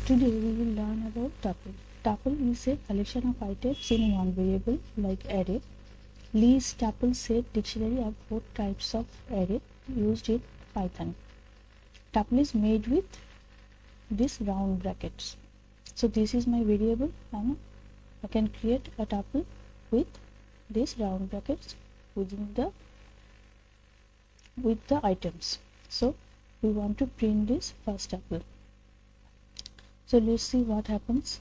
Today we will learn about tuple. Tuple is a collection of items in one variable like array. Lee's tuple set dictionary are four types of array used in Python. Tuple is made with these round brackets. So this is my variable and I can create a tuple with these round brackets within the items. So we want to print this first tuple. So let's see what happens.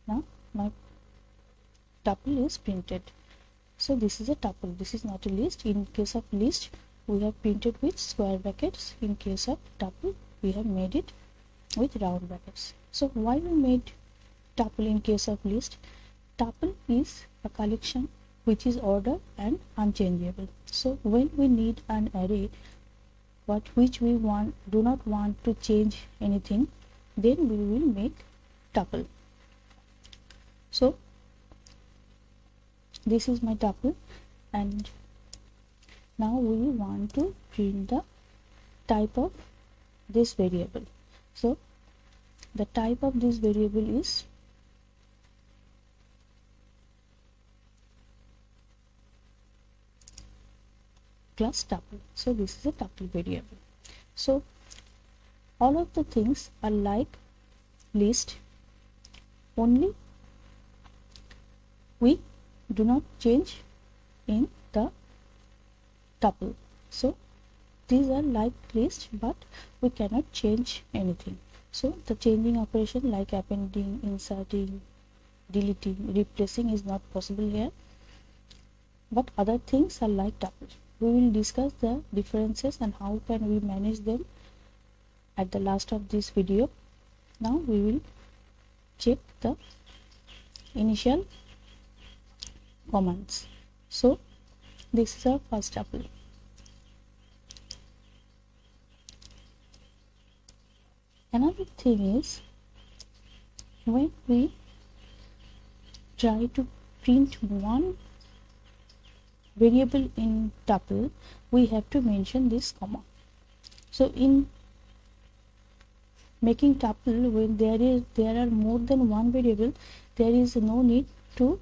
Now my tuple is printed. So this is a tuple. This is not a list. In case of list, we have printed with square brackets. In case of tuple, we have made it with round brackets. So why we made tuple in case of list? Tuple is a collection which is ordered and unchangeable. So when we need an array which we do not want to change anything, then we will make tuple. So this is my tuple, and now we want to print the type of this variable. So the type of this variable is plus tuple. So this is a tuple variable. So all of the things are like list, only we do not change in the tuple. So these are like list, but we cannot change anything. So the changing operation like appending, inserting, deleting, replacing is not possible here, but other things are like tuple. We will discuss the differences and how can we manage them at the last of this video. Now we will check the initial commands. So this is our first tuple. Another thing is, when we try to print one variable in tuple, we have to mention this comma. So in making tuple, when there are more than one variable, there is no need to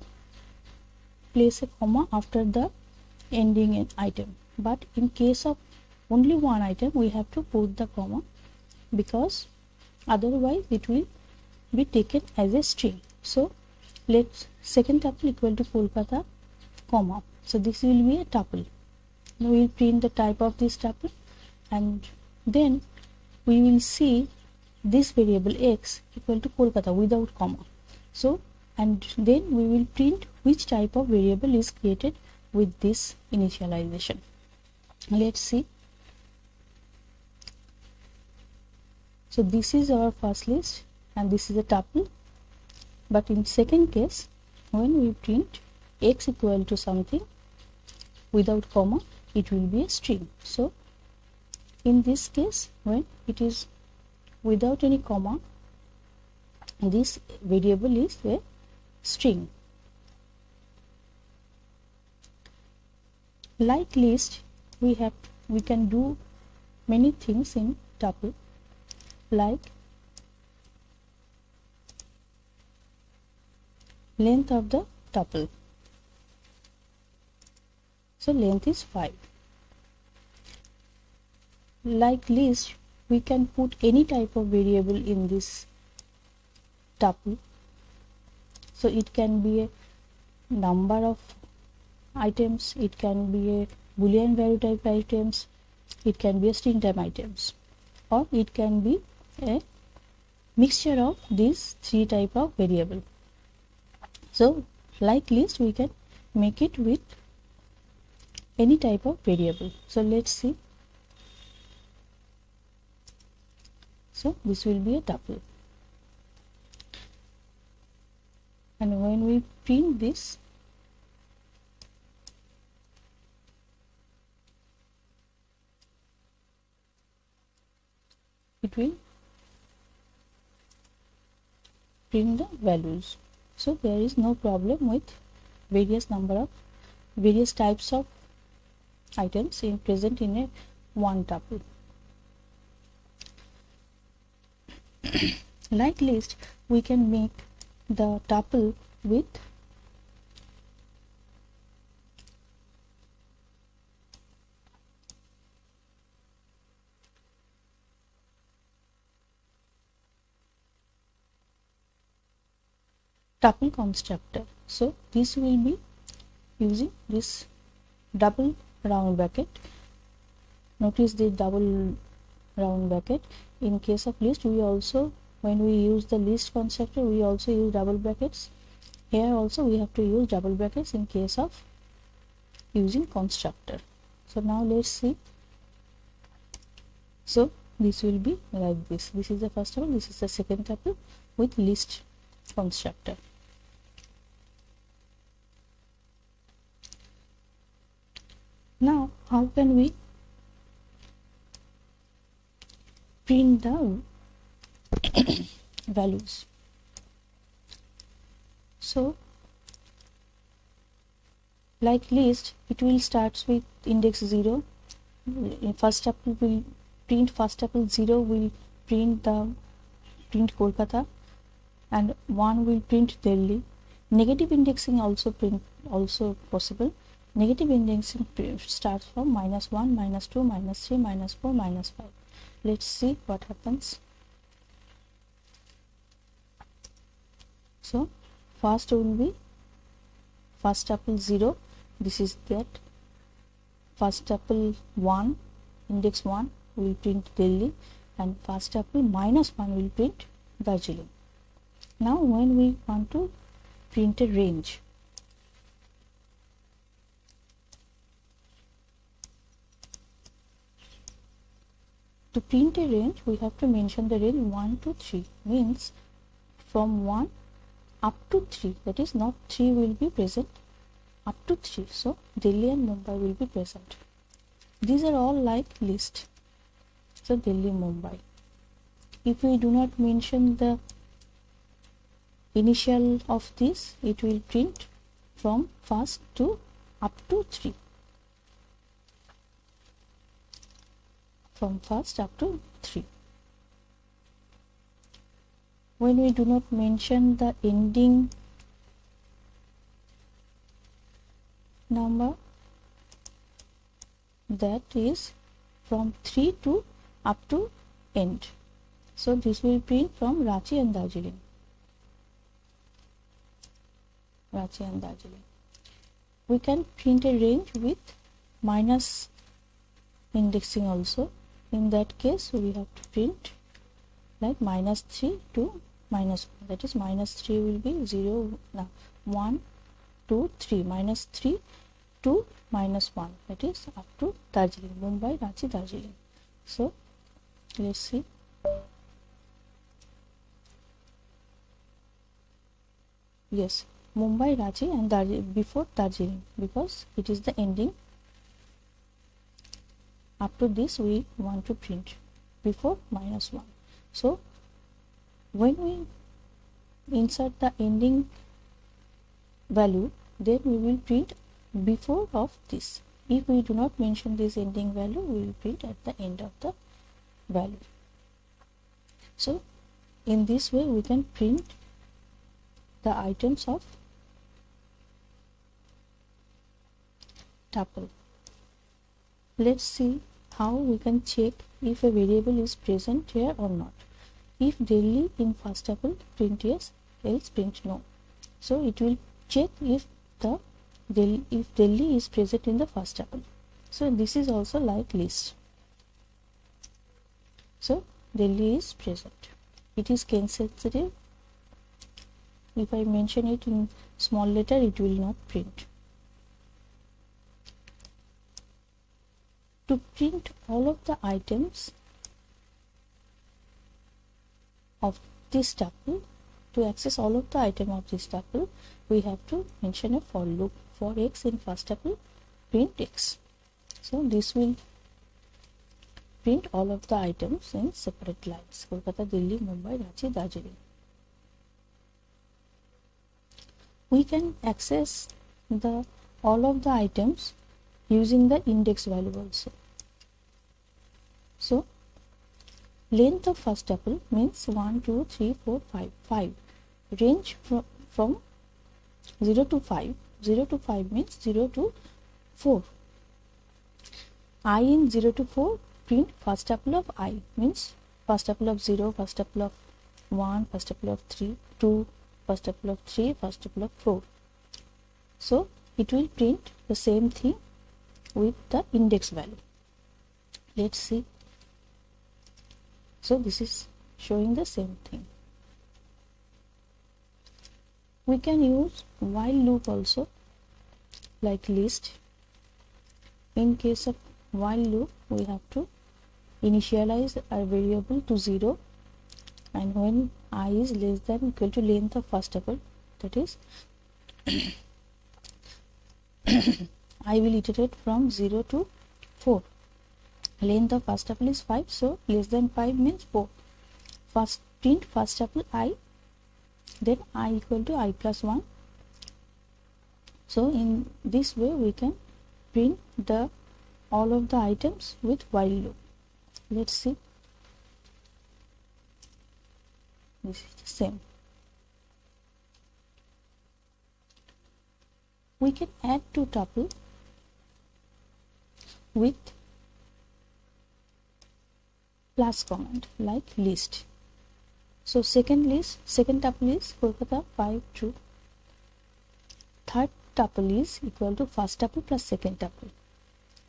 place a comma after the ending item. But in case of only one item, we have to put the comma, because otherwise it will be taken as a string. So let's second tuple equal to Kolkata, comma. So this will be a tuple. Now we will print the type of this tuple, and then we will see this variable x equal to Kolkata without comma. So and then we will print which type of variable is created with this initialization. Let's see. So this is our first list and this is a tuple, but in second case, when we print x equal to something without comma, it will be a string. So in this case, when it is without any comma, this variable is a string. Like list, we can do many things in tuple, like length of the tuple. So length is 5. Like list, we can put any type of variable in this tuple. So it can be a number of items, it can be a boolean value type items, it can be a string type items, or it can be a mixture of these three type of variable. So like list, we can make it with any type of variable. So let's see. So this will be a tuple, and when we print this, it will print the values. So there is no problem with various types of items present in a one tuple. Like list, we can make the tuple with tuple constructor. So this will be using this double round bracket. Notice the double round bracket. In case of list, we also, when we use the list constructor, we also use double brackets. Here also we have to use double brackets in case of using constructor. So now let's see. So this will be like this. This is the first tuple, this is the second tuple with list constructor. Now how can we print the values? So like list, it will start with index 0. In first tuple will print first tuple, 0 will print Kolkata, and 1 will print Delhi. Negative indexing also possible. Negative indexing starts from -1, -2, -3, -4, -5. Let's see what happens. So first will be first tuple 0, this is that. First tuple 1, index 1 will print Delhi, and first tuple -1 will print Darjeeling. Now when we want to print a range, to print a range we have to mention the range 1 to 3, means from 1 up to 3, that is not 3 will be present, up to 3. So Delhi and Mumbai will be present. These are all like list. So Delhi, Mumbai. If we do not mention the initial of this, it will print from first to up to 3. From first up to 3. When we do not mention the ending number, that is from 3 to up to end. So this will print from Ranchi and Darjeeling. Ranchi and Darjeeling. We can print a range with minus indexing also. In that case, we have to print like -3 to -1. That is -3 will be 0, 1, 2, 3. -3 to -1. That is up to Darjeeling. Mumbai, Ranchi, Darjeeling. So let's see. Yes, Mumbai, Ranchi and Darjeeling before Darjeeling, because it is the ending. Up to this we want to print before -1. So when we insert the ending value, then we will print before of this. If we do not mention this ending value, we will print at the end of the value. So in this way we can print the items of tuple. Let's see how we can check if a variable is present here or not. If Delhi in first tuple, print yes, else print no. So it will check if Delhi is present in the first tuple. So this is also like list. So Delhi is present. It is case sensitive. If I mention it in small letter, it will not print. To print all of the items of this tuple, to access all of the item of this tuple, we have to mention a for loop. For x in first tuple, print x. So this will print all of the items in separate lines. Kolkata, Delhi, Mumbai, Ranchi, Darjeeling. We can access all of the items using the index value also. So Length of first tuple means 1, 2, 3, 4, 5. 5. Range from 0 to 5. 0 to 5 means 0 to 4. I in 0 to 4, print first tuple of I, means first tuple of 0, first tuple of 1, first tuple of 3, 2, first tuple of 3, first tuple of 4. So it will print the same thing with the index value. Let's see. So this is showing the same thing. We can use while loop also, like list. In case of while loop, we have to initialize a variable to 0, and when I is less than equal to length of first tuple, that is I will iterate from 0 to 4. Length of first tuple is 5, so less than 5 means 4. First print first tuple I, then I equal to I plus 1. So in this way we can print the all of the items with while loop. Let's see. This is the same. We can add two tuple with plus command, like list. So second tuple is Kolkata 5 2. Third tuple is equal to first tuple plus second tuple.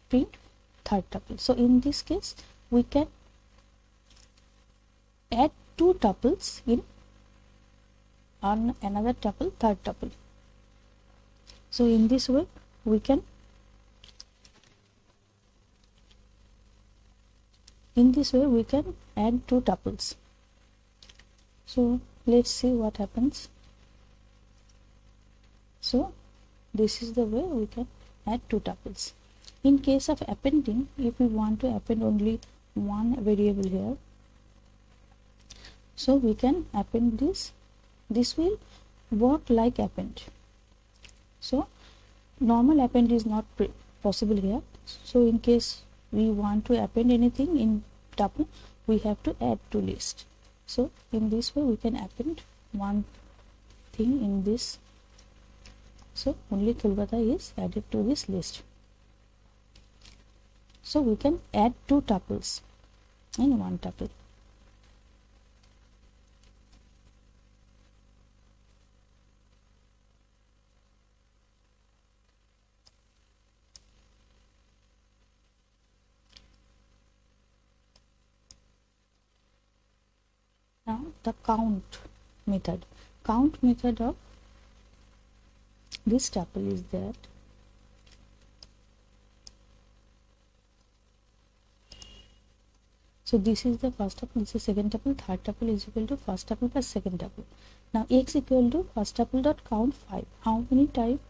Print third tuple. So in this case we can add two tuples in on another tuple, third tuple. So in this way we can add two tuples. So let's see what happens. So this is the way we can add two tuples. In case of appending, if we want to append only one variable here, so we can append this. This will work like append. So normal append is not possible here. So in case we want to append anything in tuple, we have to add to list. So in this way we can append one thing in this. So only Kolkata is added to this list. So we can add two tuples in one tuple. Now the count method. Count method of this tuple is that so this is the first tuple, this is second tuple, third tuple is equal to first tuple plus second tuple. Now x equal to first tuple dot count 5. How many times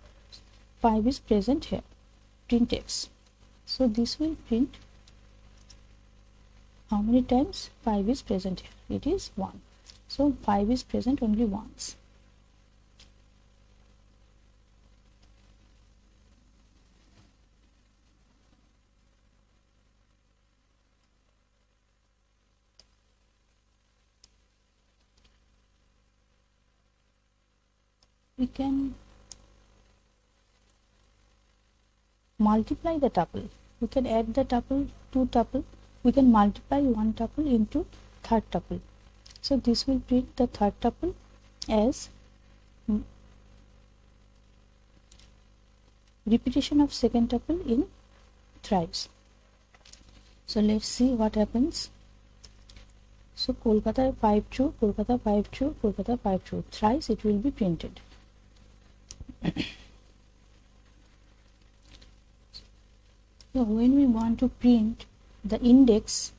5 is present here? Print x. So this will print how many times 5 is present here? It is 1. So 5 is present only once. We can multiply the tuple. We can add the tuple, two tuple. We can multiply one tuple into third tuple. So this will print the third tuple as repetition of second tuple in thrice. So let's see what happens. So Kolkata 5 2, Kolkata 5 2, Kolkata 5 2. Thrice it will be printed. So when we want to print the index,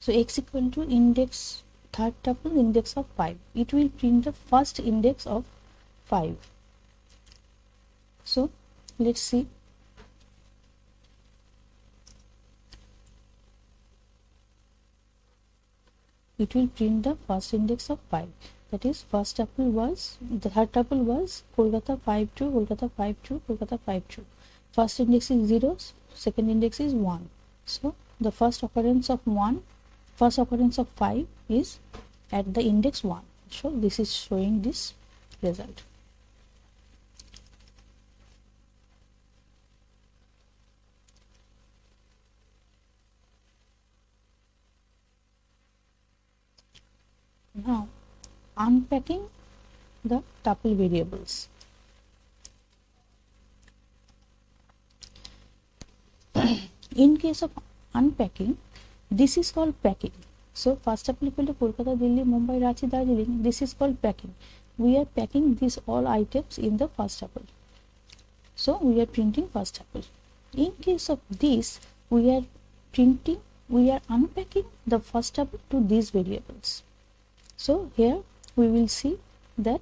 so x equal to index third tuple index of 5, it will print the first index of 5. So let's see. It will print the first index of 5. That is, first tuple was, the third tuple was Kolkata 5 2, Kolkata 5 2, Kolkata 5 2. First index is 0, second index is 1. So the first occurrence of 5 is at the index 1. So this is showing this result. Now unpacking the tuple variables. In case of unpacking, this is called packing. So first tuple equal to Kolkata, Delhi, Mumbai, Ranchi, Darjeeling. This is called packing. We are packing these all items in the first tuple. So we are printing first tuple. In case of this, we are unpacking the first tuple to these variables. So here we will see that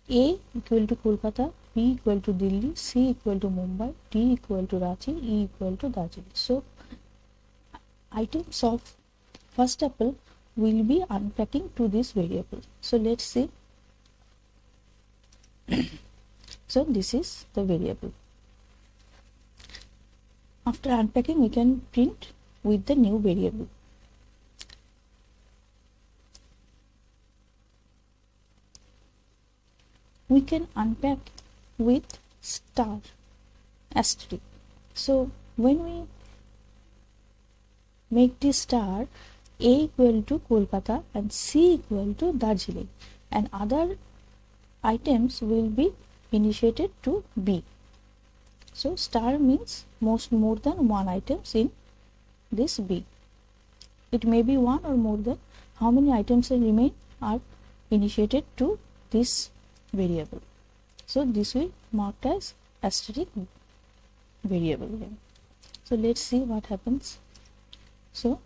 A equal to Kolkata, B equal to Delhi, C equal to Mumbai, D equal to Ranchi, E equal to Darjeeling. So items of first tuple will be unpacking to this variable. So let's see. So this is the variable. After unpacking, we can print with the new variable. We can unpack with star asterisk. So when we make this star, A equal to Kolkata and C equal to Darjeeling, and other items will be initiated to B. So star means more than one items in this B. It may be one or more than how many items remain are initiated to this variable. So this will marked as asterisk variable. So let's see what happens. So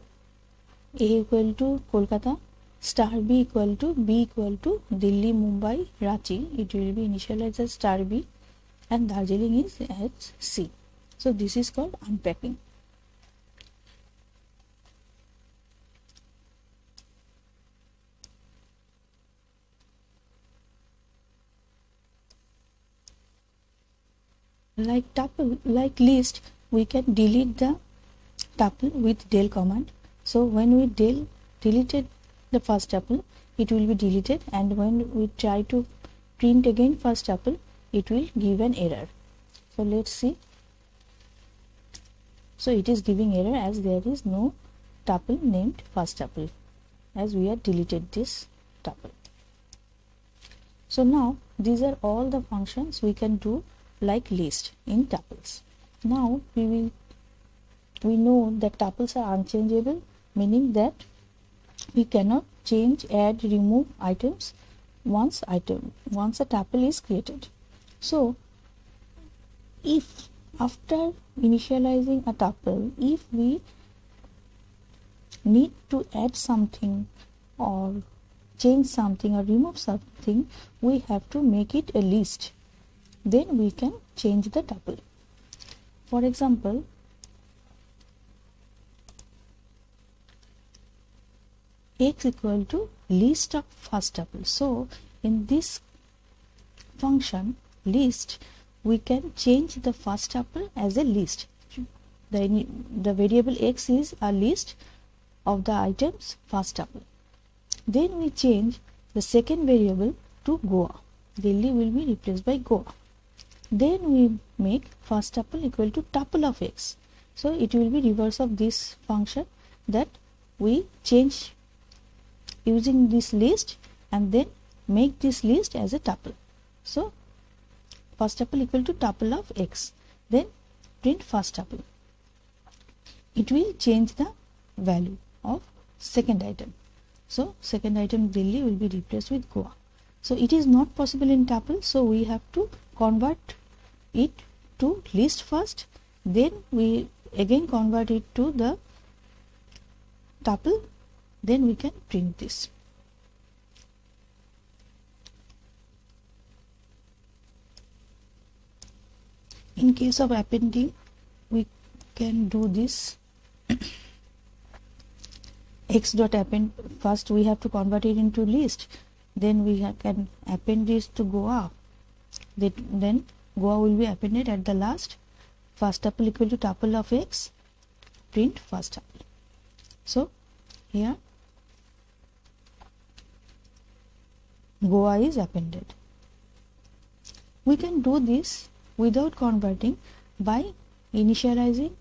A equal to Kolkata, star B equal to Delhi, Mumbai, Ranchi. It will be initialized as star B, and Darjeeling is as C. So this is called unpacking. Like tuple, like list, we can delete the tuple with del command. So when we deleted the first tuple, it will be deleted, and when we try to print again first tuple, it will give an error. So let's see. So it is giving error as there is no tuple named first tuple, as we have deleted this tuple. So now these are all the functions we can do like list in tuples. Now we know that tuples are unchangeable, meaning that we cannot change, add, remove items once a tuple is created. So if after initializing a tuple, if we need to add something or change something or remove something, we have to make it a list. Then we can change the tuple. For example, x equal to list of first tuple. So in this function list, we can change the first tuple as a list. The variable x is a list of the items first tuple. Then we change the second variable to Goa. Delhi will be replaced by Goa. Then we make first tuple equal to tuple of x. So it will be reverse of this function, that we change using this list and then make this list as a tuple. So first tuple equal to tuple of x. Then print first tuple. It will change the value of second item. So second item Delhi will be replaced with Goa. So it is not possible in tuple, so we have to convert it to list first, then we again convert it to the tuple, then we can print this. In case of appending, we can do this. X dot append, first we have to convert it into list, then we can append this to Goa. Then Goa will be appended at the last. First tuple equal to tuple of x, print first tuple. So here Goa is appended. We can do this without converting by initializing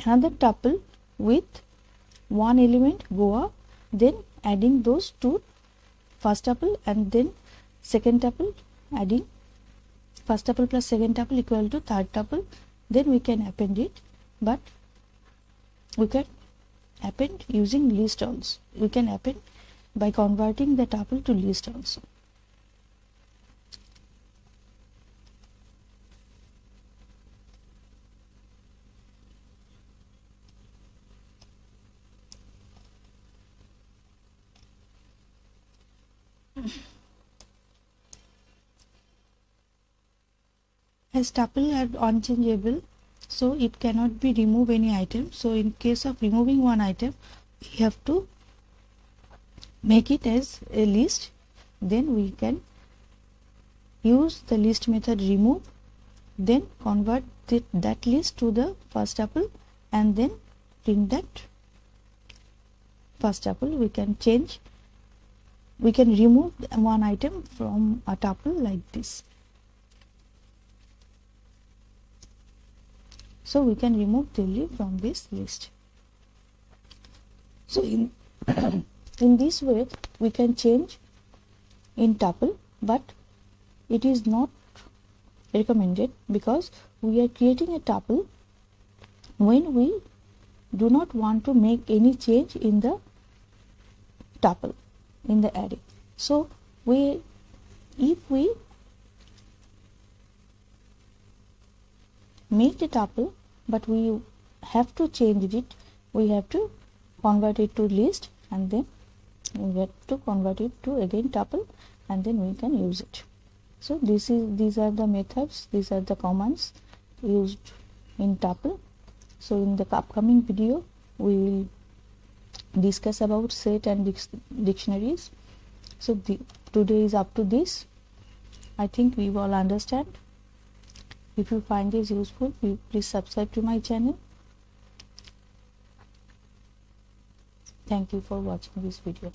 another tuple with one element Goa, then adding those to first tuple, and then second tuple, adding first tuple plus second tuple equal to third tuple. Then we can append it, but we can append using list also. We can append by converting the tuple to list also. As tuple are unchangeable, so it cannot be remove any item. So in case of removing one item, we have to make it as a list. Then we can use the list method remove, then convert that list to the first tuple, and then print that first tuple. We can change, we can remove one item from a tuple like this. So we can remove Delhi from this list. So in in this way we can change in tuple, but it is not recommended because we are creating a tuple when we do not want to make any change in the tuple in the array. So if we make the tuple but we have to change it, we have to convert it to list, and then we have to convert it to again tuple, and then we can use it. So these are the methods, these are the commands used in tuple. So in the upcoming video we will discuss about set and dictionaries. So today is up to this. I think we all understand. If you find this useful, please subscribe to my channel. Thank you for watching this video.